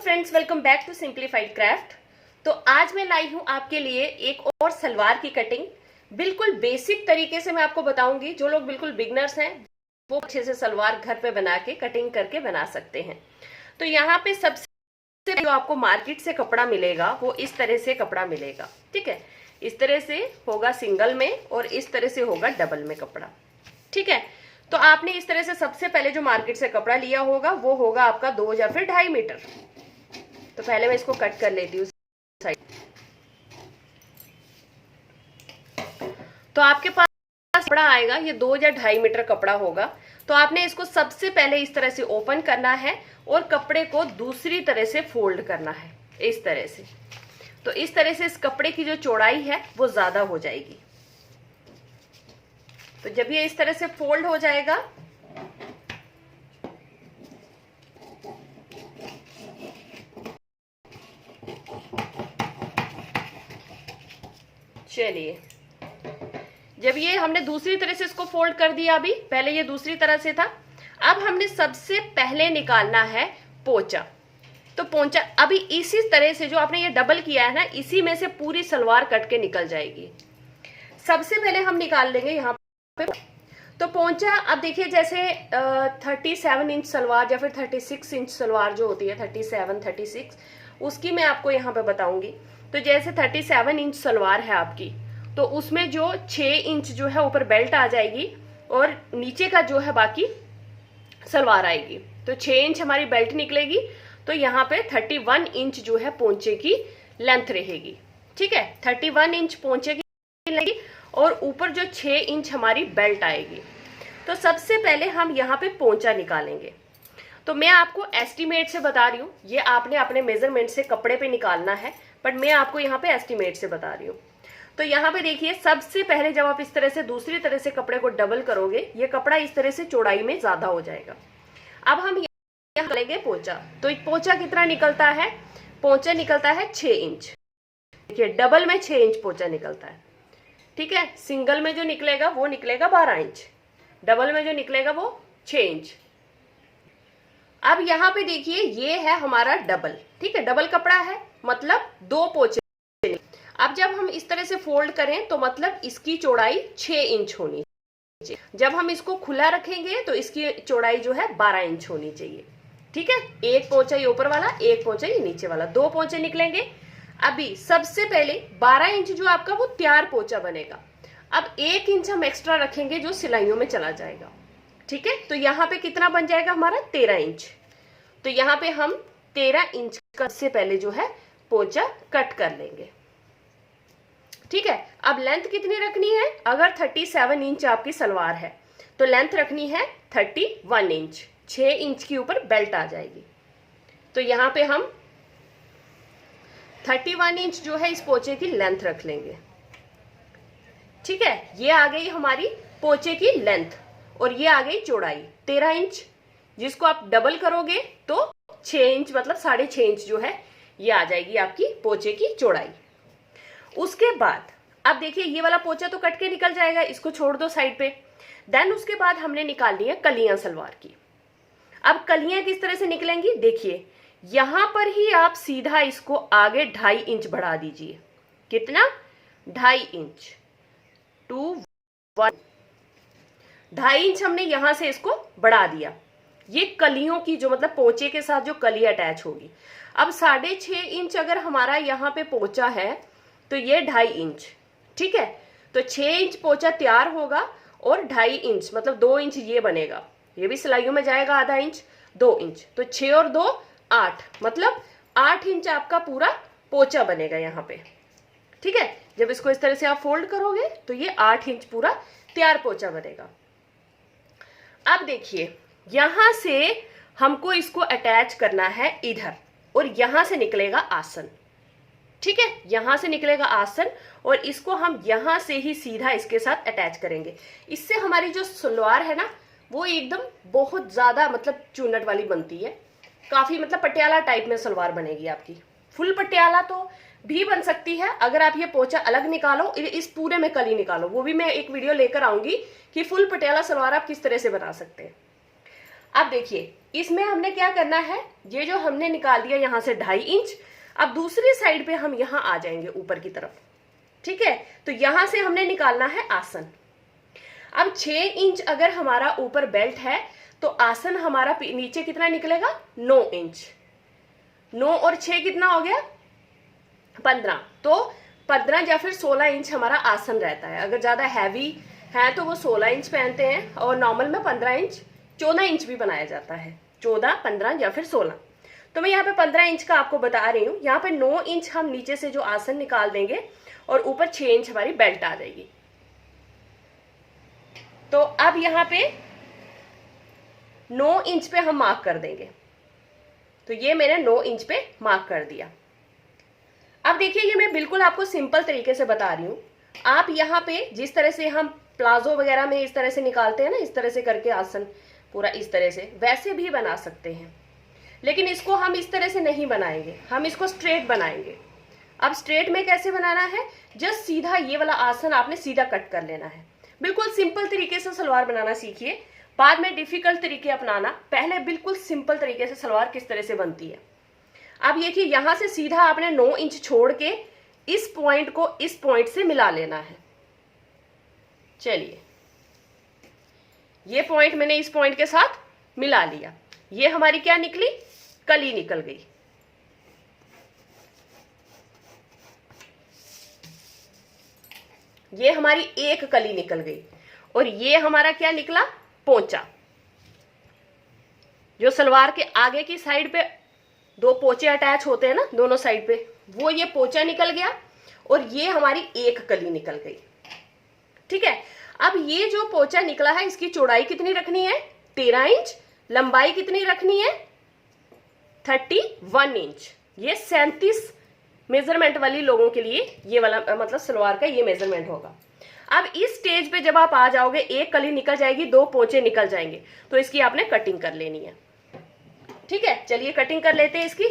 Friends, welcome back to simplified craft. तो आज मैं लाई हूं आपके लिए एक और सलवार की कटिंग। बिल्कुल बेसिक तरीके से मैं आपको बताऊंगी। जो लोग बिल्कुल बिगनर्स हैं वो अच्छे से सलवार घर पे बना के कटिंग करके बना सकते हैं। तो यहाँ पे सबसे जो आपको मार्केट से कपड़ा मिलेगा वो इस तरह से कपड़ा मिलेगा। ठीक है, इस तरह से होगा सिंगल में और इस तरह से होगा डबल में कपड़ा। ठीक है, तो आपने इस तरह से सबसे पहले जो मार्केट से कपड़ा लिया होगा वो होगा आपका 2 या फिर 2.5 मीटर। तो पहले मैं इसको कट कर लेती हूँ साइड। तो आपके पास कपड़ा आएगा, ये 2 या 2.5 मीटर कपड़ा होगा। तो आपने इसको सबसे पहले इस तरह से ओपन करना है और कपड़े को दूसरी तरह से फोल्ड करना है, इस तरह से। तो इस तरह से इस कपड़े की जो चौड़ाई है वो ज्यादा हो जाएगी। तो जब ये इस तरह से फोल्ड हो जाएगा चलिए, जब ये हमने दूसरी तरह से इसको फोल्ड कर दिया, अभी पहले ये दूसरी तरह से था, अब हमने सबसे पहले निकालना है पोंचा। तो पोंचा अभी इसी तरह से जो आपने ये डबल किया है ना, इसी में से पूरी सलवार कट के निकल जाएगी। सबसे पहले हम निकाल लेंगे यहाँ पे तो पोंचा। अब देखिए, जैसे 37 इंच सलवार या फिर 36 इंच सलवार जो होती है, 37, 36, उसकी मैं आपको यहाँ पे बताऊंगी। तो जैसे 37 इंच सलवार है आपकी, तो उसमें जो 6 इंच जो है ऊपर बेल्ट आ जाएगी और नीचे का जो है बाकी सलवार आएगी। तो 6 इंच हमारी बेल्ट निकलेगी। तो यहाँ पे 31 इंच जो है पोंचे की लेंथ रहेगी। ठीक है, 31 इंच पोंचे की लगेगी और ऊपर जो 6 इंच हमारी बेल्ट आएगी। तो सबसे पहले हम यहाँ पे पोंचा निकालेंगे। तो मैं आपको एस्टिमेट से बता रही हूँ, ये आपने अपने मेजरमेंट से कपड़े पे निकालना है, बट मैं आपको यहाँ पे एस्टिमेट से बता रही हूँ। तो यहाँ पे देखिए, सबसे पहले जब आप इस तरह से दूसरी तरह से कपड़े को डबल करोगे, ये कपड़ा इस तरह से चौड़ाई में ज्यादा हो जाएगा। अब हम यहाँ लेंगे पोंचा। तो पोंचा कितना निकलता है? पोंचा निकलता है 6 इंच। देखिए, डबल में 6 इंच पोंचा निकलता है। ठीक है, सिंगल में जो निकलेगा वो निकलेगा 12 इंच, डबल में जो निकलेगा वो 6 इंच। अब यहाँ पे देखिए, ये है हमारा डबल। ठीक है, डबल कपड़ा है, मतलब 2 पोंचे। अब जब हम इस तरह से फोल्ड करें तो मतलब इसकी चौड़ाई 6 इंच होनी चाहिए। जब हम इसको खुला रखेंगे तो इसकी चौड़ाई जो है 12 इंच होनी चाहिए। ठीक है, एक पोंचा ये ऊपर वाला, एक पोंचा ये नीचे वाला, 2 पोंचे निकलेंगे। अभी सबसे पहले 12 इंच जो आपका वो तैयार पोंचा बनेगा। अब 1 इंच हम एक्स्ट्रा रखेंगे जो सिलाइयों में चला जाएगा। ठीक है, तो यहाँ पे कितना बन जाएगा हमारा? 13 इंच। तो यहाँ पे हम 13 इंच का से पहले जो है पोंचा कट कर लेंगे। ठीक है, अब लेंथ कितनी रखनी है? अगर 37 इंच आपकी सलवार है तो लेंथ रखनी है 31 इंच। 6 इंच के ऊपर बेल्ट आ जाएगी। तो यहाँ पे हम 31 इंच जो है इस पोंचे की लेंथ रख लेंगे। ठीक है, ये आ गई हमारी पोंचे की लेंथ और ये आ गई चौड़ाई 13 इंच, जिसको आप डबल करोगे तो 6 इंच, मतलब 6.5 इंच जो है ये आ जाएगी आपकी पोंचे की चौड़ाई। उसके बाद अब देखिए, ये वाला पोंचा तो कट के निकल जाएगा, इसको छोड़ दो साइड पे। देन उसके बाद हमने निकालनी है कलियां सलवार की। अब कलियां किस तरह से निकलेंगी? देखिए, यहां पर ही आप सीधा इसको आगे 2.5 इंच बढ़ा दीजिए। कितना? 2.5 इंच टू 1। 2.5 इंच हमने यहां से इसको बढ़ा दिया। ये कलियों की जो, मतलब पोंचे के साथ जो कली अटैच होगी। अब 6.5 इंच अगर हमारा यहाँ पे पोंचा है तो ये 2.5 इंच। ठीक है, तो 6 इंच पोंचा तैयार होगा और 2.5 इंच, मतलब 2 इंच ये बनेगा। ये भी सिलाइयों में जाएगा, आधा इंच, 2 इंच। तो 6 और 2 8, मतलब 8 इंच आपका पूरा पोंचा बनेगा यहाँ पे। ठीक है, जब इसको इस तरह से आप फोल्ड करोगे तो ये 8 इंच पूरा तैयार पोंचा बनेगा। अब देखिए, यहां से हमको इसको अटैच करना है इधर और यहां से निकलेगा आसन। ठीक है, यहां से निकलेगा आसन और इसको हम यहां से ही सीधा इसके साथ अटैच करेंगे। इससे हमारी जो सलवार है ना वो एकदम बहुत ज्यादा, मतलब चुन्नट वाली बनती है। काफी, मतलब पटियाला टाइप में सलवार बनेगी आपकी। फुल पटियाला तो भी बन सकती है अगर आप ये पोंचा अलग निकालो, इस पूरे में कली निकालो। वो भी मैं एक वीडियो लेकर आऊंगी कि फुल पटियाला सलवार आप किस तरह से बना सकते हैं। अब देखिए इसमें हमने क्या करना है, ये जो हमने निकाल दिया यहां से 2.5 इंच, अब दूसरी साइड पे हम यहां आ जाएंगे ऊपर की तरफ। ठीक है, तो यहां से हमने निकालना है आसन। अब 6 इंच अगर हमारा ऊपर बेल्ट है तो आसन हमारा नीचे कितना निकलेगा, 9 इंच। 9 और 6 कितना हो गया, 15। तो 15 या फिर 16 इंच हमारा आसन रहता है। अगर ज्यादा हैवी है तो वो 16 इंच पहनते हैं, और नॉर्मल में 15 इंच 14 इंच भी बनाया जाता है, 14, 15 या फिर 16। तो मैं यहाँ पे 15 इंच का आपको बता रही हूँ। यहाँ पे 9 इंच हम नीचे से जो आसन निकाल देंगे और ऊपर 6 इंच हमारी बेल्ट आ जाएगी। तो अब यहाँ पे 9 इंच पे हम मार्क कर देंगे। तो ये मैंने 9 इंच पे मार्क कर दिया। अब देखिए ये मैं बिल्कुल आपको सिंपल तरीके से बता रही हूँ। आप यहाँ पे जिस तरह से हम प्लाजो वगैरह में इस तरह से निकालते हैं ना, इस तरह से करके आसन पूरा इस तरह से, वैसे भी बना सकते हैं, लेकिन इसको हम इस तरह से नहीं बनाएंगे, हम इसको स्ट्रेट बनाएंगे। अब स्ट्रेट में कैसे बनाना है, जस्ट सीधा ये वाला आसन आपने सीधा कट कर लेना है। बिल्कुल सिंपल तरीके से सलवार बनाना सीखिए, बाद में डिफिकल्ट तरीके अपनाना, पहले बिल्कुल सिंपल तरीके से सलवार किस तरह से बनती है। अब देखिए यहां से सीधा आपने 9 इंच छोड़ के इस पॉइंट को इस पॉइंट से मिला लेना है। चलिए ये पॉइंट मैंने इस पॉइंट के साथ मिला लिया। ये हमारी क्या निकली, कली निकल गई। ये हमारी एक कली निकल गई, और ये हमारा क्या निकला, पोंचा। जो सलवार के आगे की साइड पे 2 पोचे अटैच होते हैं ना दोनों साइड पे, वो ये पोचा निकल गया, और ये हमारी एक कली निकल गई। ठीक है, अब ये जो पोचा निकला है इसकी चौड़ाई कितनी रखनी है, 13 इंच, लंबाई कितनी रखनी है, 31 इंच। ये 37 मेजरमेंट वाली लोगों के लिए ये वाला मतलब सलवार का ये मेजरमेंट होगा। अब इस स्टेज पे जब आप आ जाओगे, एक कली निकल जाएगी, 2 पोचे निकल जाएंगे, तो इसकी आपने कटिंग कर लेनी है। ठीक है, चलिए कटिंग कर लेते हैं इसकी।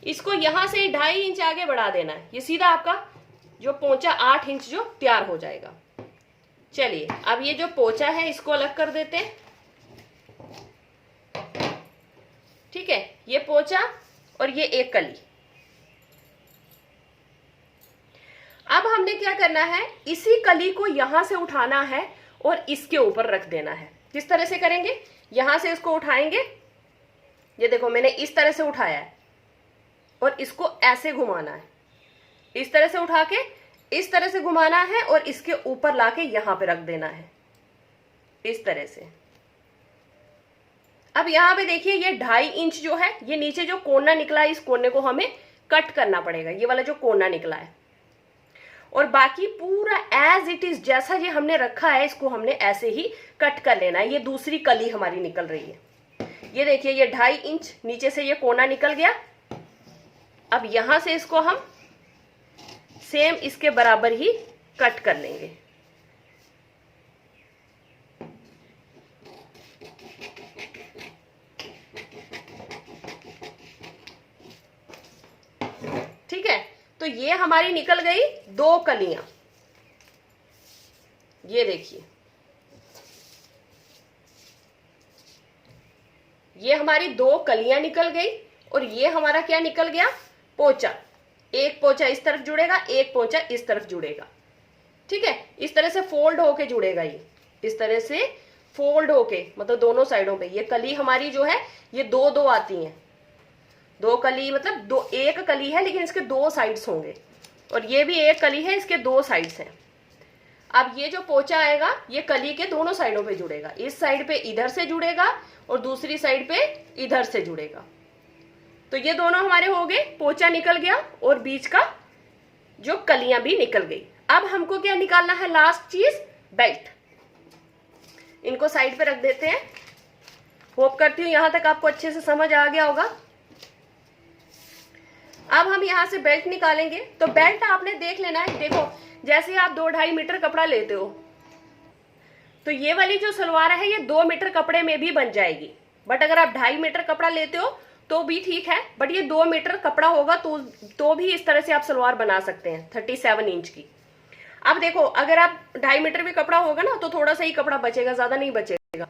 इसको यहां से 2.5 इंच आगे बढ़ा देना है, ये सीधा आपका जो पोंचा 8 इंच जो तैयार हो जाएगा। चलिए अब ये जो पोंचा है इसको अलग कर देते हैं। ठीक है, ये पोंचा और ये एक कली। अब हमने क्या करना है, इसी कली को यहां से उठाना है और इसके ऊपर रख देना है। किस तरह से करेंगे, यहां से इसको उठाएंगे, ये देखो मैंने इस तरह से उठाया है, और इसको ऐसे घुमाना है, इस तरह से उठा के इस तरह से घुमाना है, और इसके ऊपर लाके यहां पे रख देना है इस तरह से। अब यहां पे देखिए ये 2.5 इंच जो है, ये नीचे जो कोना निकला है इस कोने को हमें कट करना पड़ेगा, ये वाला जो कोना निकला है, और बाकी पूरा एज इट इज जैसा ये हमने रखा है इसको हमने ऐसे ही कट कर लेना है। ये दूसरी कली हमारी निकल रही है, ये देखिए ये 2.5 इंच नीचे से ये कोना निकल गया। अब यहां से इसको हम सेम इसके बराबर ही कट कर लेंगे। ठीक है, तो ये हमारी निकल गई 2 कलियां, ये देखिए ये हमारी 2 कलियां निकल गई, और ये हमारा क्या निकल गया, पोंचा। एक पोंचा इस तरफ जुड़ेगा, एक पोंचा इस तरफ जुड़ेगा। ठीक है, इस तरह से फोल्ड होके जुड़ेगा, ये इस तरह से फोल्ड होके, मतलब दोनों साइडों पे। ये कली हमारी जो है ये 2-2 आती हैं, 2 कली मतलब एक कली है लेकिन इसके 2 साइड्स होंगे, और ये भी एक कली है, इसके 2 साइड्स हैं। अब ये जो पोंचा आएगा ये कली के दोनों साइडों पे जुड़ेगा, इस साइड पे इधर से जुड़ेगा और दूसरी साइड पे इधर से जुड़ेगा। तो ये दोनों हमारे हो गए, पोंचा निकल गया और बीच का जो कलियां भी निकल गई। अब हमको क्या निकालना है, लास्ट चीज, बेल्ट। इनको साइड पे रख देते हैं। होप करती हूं यहां तक आपको अच्छे से समझ आ गया होगा। अब हम यहां से बेल्ट निकालेंगे। तो बेल्ट आपने देख लेना है, देखो जैसे आप 2-2.5 मीटर कपड़ा लेते हो तो ये वाली जो सलवार है ये 2 मीटर कपड़े में भी बन जाएगी, बट अगर आप 2.5 मीटर कपड़ा लेते हो तो भी ठीक है, बट ये 2 मीटर कपड़ा होगा तो भी इस तरह से आप सलवार बना सकते हैं 37 इंच की। अब देखो, अगर आप 2.5 मीटर भी कपड़ा होगा ना तो थोड़ा सा ही कपड़ा बचेगा, ज्यादा नहीं बचेगा।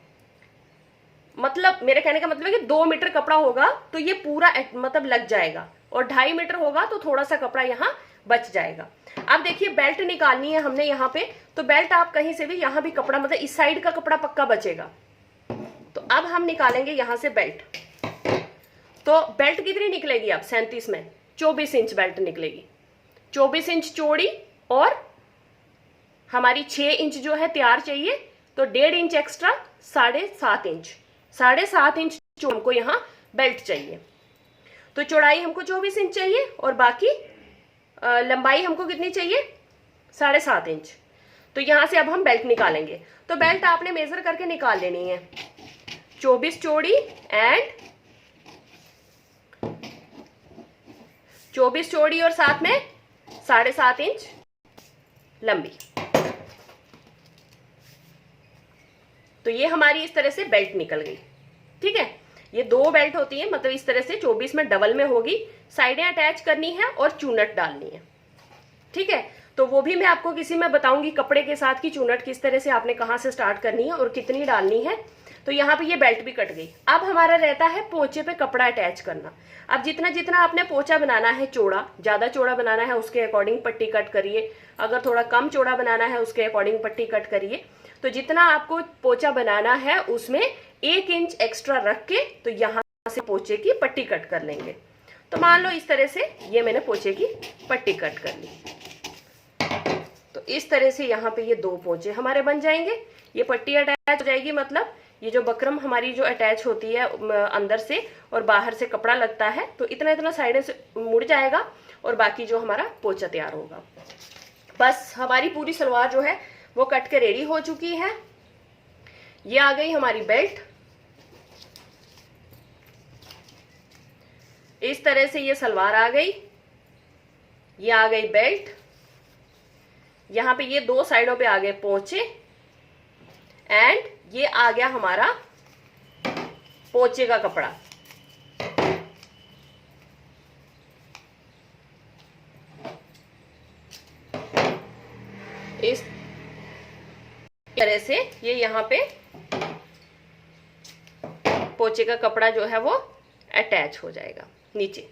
मतलब मेरे कहने का मतलब है कि 2 मीटर कपड़ा होगा तो ये पूरा मतलब लग जाएगा, और 2.5 मीटर होगा तो थोड़ा सा कपड़ा यहाँ बच जाएगा। अब देखिए बेल्ट निकालनी है हमने यहाँ पे, तो बेल्ट आप कहीं से भी, यहाँ भी कपड़ा मतलब इस साइड का कपड़ा पक्का बचेगा। तो अब हम निकालेंगे यहाँ से बेल्ट। तो बेल्ट कितनी निकलेगी अब 37 में? 24 इंच बेल्ट निकलेगी। 24 इंच चौड़ी और हमारी 6 इंच जो है तैयार चाहिए, तो 1.5 इंच एक्स्ट्रा 7.5 इंच, 7.5 इंच हमको यहाँ बेल्ट चाहिए। तो चौड़ाई हमको 24 इंच चाहिए और बाकी लंबाई हमको कितनी चाहिए? 7.5 इंच। तो यहां से अब हम बेल्ट निकालेंगे। तो बेल्ट आपने मेजर करके निकाल लेनी है, 24 चौड़ी एंड 24 चौड़ी और साथ में 7.5 इंच लंबी। तो ये हमारी इस तरह से बेल्ट निकल गई। ठीक है, ये 2 बेल्ट होती है, मतलब इस तरह से 24 में डबल में होगी। साइडें अटैच करनी है और चूनट डालनी है। ठीक है, तो वो भी मैं आपको किसी में बताऊंगी कपड़े के साथ की चूनट किस तरह से आपने कहां से स्टार्ट करनी है और कितनी डालनी है। तो यहाँ पे ये बेल्ट भी कट गई। अब हमारा रहता है पोंचे पे कपड़ा अटैच करना। अब जितना जितना आपने पोंचा बनाना है चौड़ा, ज्यादा चौड़ा बनाना है उसके अकॉर्डिंग पट्टी कट करिए, अगर थोड़ा कम चौड़ा बनाना है उसके अकॉर्डिंग पट्टी कट करिए। तो जितना आपको पोंचा बनाना है उसमें 1 इंच एक्स्ट्रा रख के तो यहाँ से पोंचे की पट्टी कट कर लेंगे। तो मान लो इस तरह से ये मैंने पोंचे की पट्टी कट कर ली। तो इस तरह से यहाँ पे ये 2 पोंचे हमारे बन जाएंगे। ये पट्टी अटैच हो जाएगी, मतलब ये जो बकरम हमारी जो अटैच होती है अंदर से और बाहर से कपड़ा लगता है, तो इतना इतना साइड से मुड़ जाएगा और बाकी जो हमारा पोंचा तैयार होगा। बस हमारी पूरी सलवार जो है वो कट के रेडी हो चुकी है। ये आ गई हमारी बेल्ट। इस तरह से ये सलवार आ गई, ये आ गई बेल्ट। यहां पे ये 2 साइडों पे आ गए पोंचे एंड ये आ गया हमारा पोंचे का कपड़ा। इस तरह से ये यहाँ पे पोंचे का कपड़ा जो है वो अटैच हो जाएगा नीचे।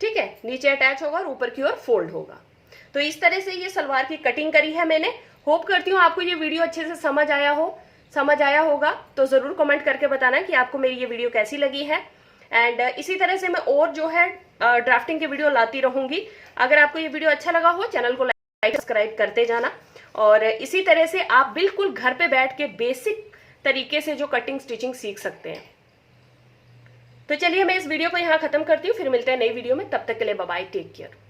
ठीक है, नीचे अटैच होगा और ऊपर की ओर फोल्ड होगा। तो इस तरह से ये सलवार की कटिंग करी है मैंने। होप करती हूँ आपको ये वीडियो अच्छे से समझ आया होगा। तो जरूर कमेंट करके बताना कि आपको मेरी ये वीडियो कैसी लगी है। एंड इसी तरह से मैं और जो है ड्राफ्टिंग की वीडियो लाती रहूंगी। अगर आपको ये वीडियो अच्छा लगा हो, चैनल को लाइक सब्सक्राइब करते जाना। और इसी तरह से आप बिल्कुल घर पे बैठ के बेसिक तरीके से जो कटिंग स्टिचिंग सीख सकते हैं। तो चलिए मैं इस वीडियो को यहाँ खत्म करती हूँ, फिर मिलते हैं नई वीडियो में। तब तक के लिए बाय बाय, टेक केयर।